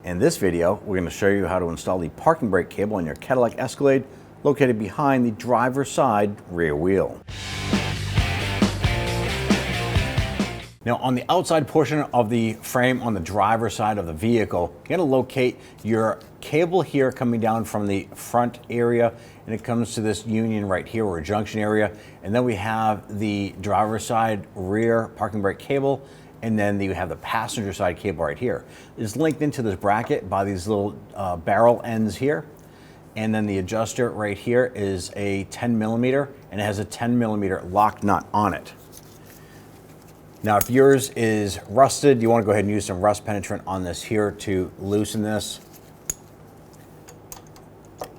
In this video, we're going to show you how to install the parking brake cable in your Cadillac Escalade located behind the driver's side rear wheel. Now on the outside portion of the frame on the driver's side of the vehicle, you're going to locate your cable here coming down from the front area, and it comes to this union right here or junction area, and then we have the driver's side rear parking brake cable, and then you have the passenger side cable right here. It's linked into this bracket by these little barrel ends here, and then the adjuster right here is a 10mm, and it has a 10mm lock nut on it. Now, if yours is rusted, you want to go ahead and use some rust penetrant on this here to loosen this.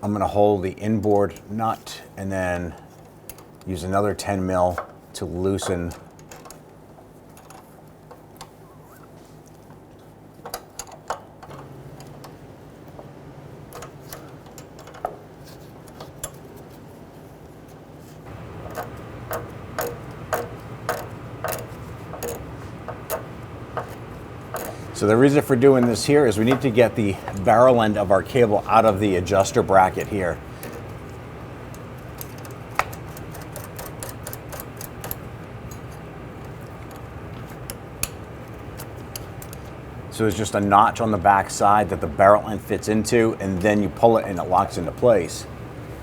I'm going to hold the inboard nut and then use another 10mm to loosen . So the reason for doing this here is we need to get the barrel end of our cable out of the adjuster bracket here. So there's just a notch on the back side that the barrel end fits into, and then you pull it and it locks into place.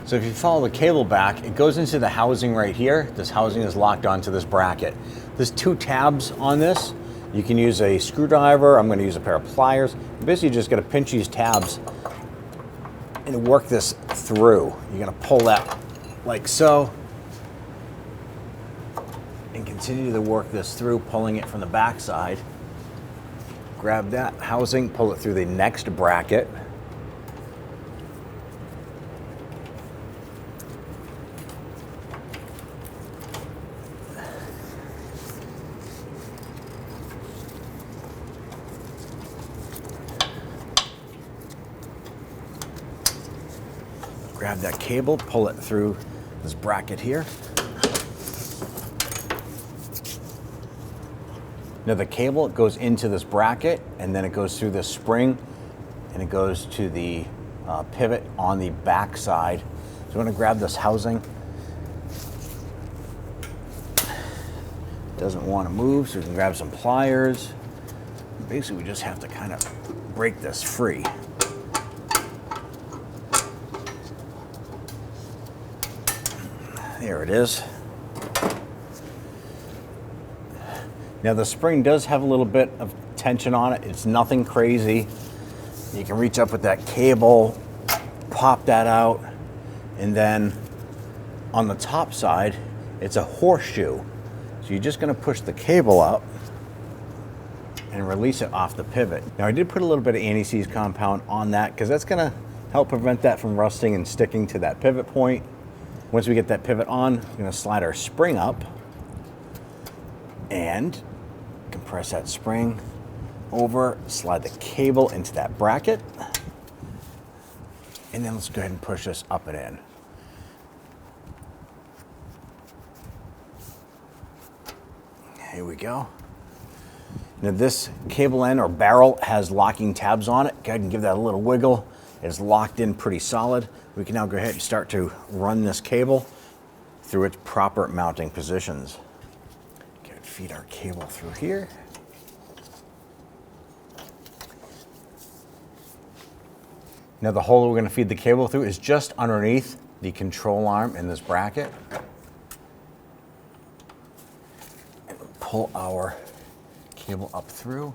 So if you follow the cable back, it goes into the housing right here. This housing is locked onto this bracket. There's two tabs on this. You can use a screwdriver. I'm going to use a pair of pliers. Basically, you just got to pinch these tabs and work this through. You're going to pull that like so and continue to work this through, pulling it from the back side. Grab that housing, pull it through the next bracket. Grab that cable, pull it through this bracket here. Now the cable goes into this bracket, and then it goes through this spring, and it goes to the pivot on the back side. So you want to grab this housing. Doesn't want to move, so we can grab some pliers. Basically, we just have to kind of break this free. There it is. Now the spring does have a little bit of tension on it. It's nothing crazy. You can reach up with that cable, pop that out, and then on the top side, it's a horseshoe. So you're just going to push the cable up and release it off the pivot. Now I did put a little bit of anti-seize compound on that because that's going to help prevent that from rusting and sticking to that pivot point. Once we get that pivot on, we're going to slide our spring up and compress that spring over, slide the cable into that bracket, and then let's go ahead and push this up and in. Here we go. Now this cable end or barrel has locking tabs on it. Go ahead and give that a little wiggle. It's locked in pretty solid. We can now go ahead and start to run this cable through its proper mounting positions. Good, feed our cable through here. Now the hole we're going to feed the cable through is just underneath the control arm in this bracket. And we'll pull our cable up through.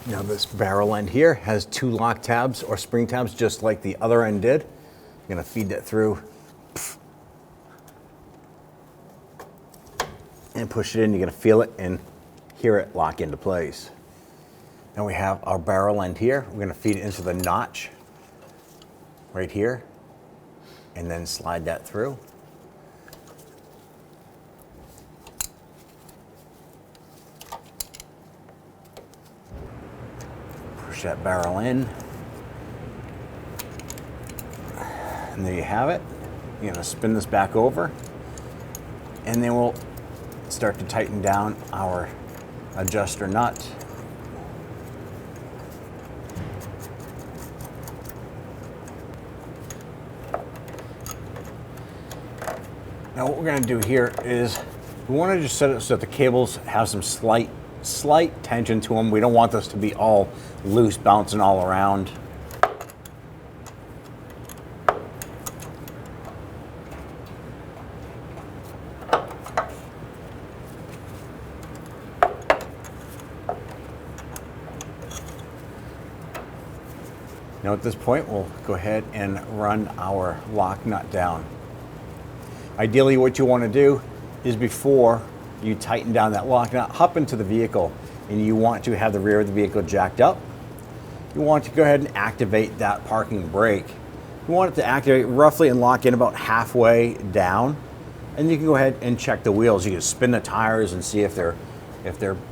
Now this barrel end here has two lock tabs or spring tabs just like the other end did. I'm going to feed that through and push it in. You're going to feel it and hear it lock into place. Now we have our barrel end here. We're going to feed it into the notch right here and then slide that through. Push that barrel in. And there you have it. You're going to spin this back over, and then we'll start to tighten down our adjuster nut. Now what we're going to do here is we want to just set it so that the cables have some slight tension to them. We don't want this to be all loose, bouncing all around. Now at this point, we'll go ahead and run our lock nut down. Ideally, what you want to do is before you tighten down that lock nut, hop into the vehicle, and you want to have the rear of the vehicle jacked up. You want to go ahead and activate that parking brake. You want it to activate roughly and lock in about halfway down, and you can go ahead and check the wheels. You can spin the tires and see if they're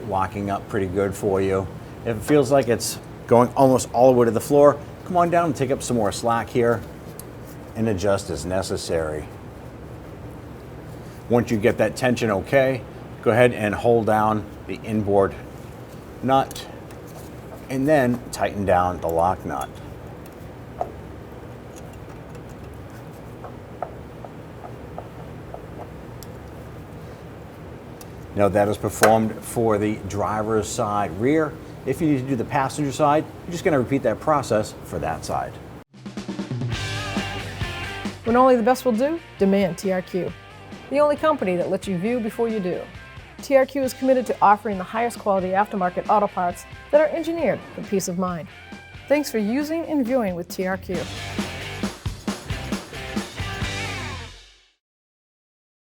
locking up pretty good for you. If it feels like it's going almost all the way to the floor, come on down and take up some more slack here and adjust as necessary. Once you get that tension okay, go ahead and hold down the inboard nut and then tighten down the lock nut. Now that is performed for the driver's side rear. If you need to do the passenger side, you're just going to repeat that process for that side. When only the best will do, demand TRQ. The only company that lets you view before you do. TRQ is committed to offering the highest quality aftermarket auto parts that are engineered for peace of mind. Thanks for using and viewing with TRQ.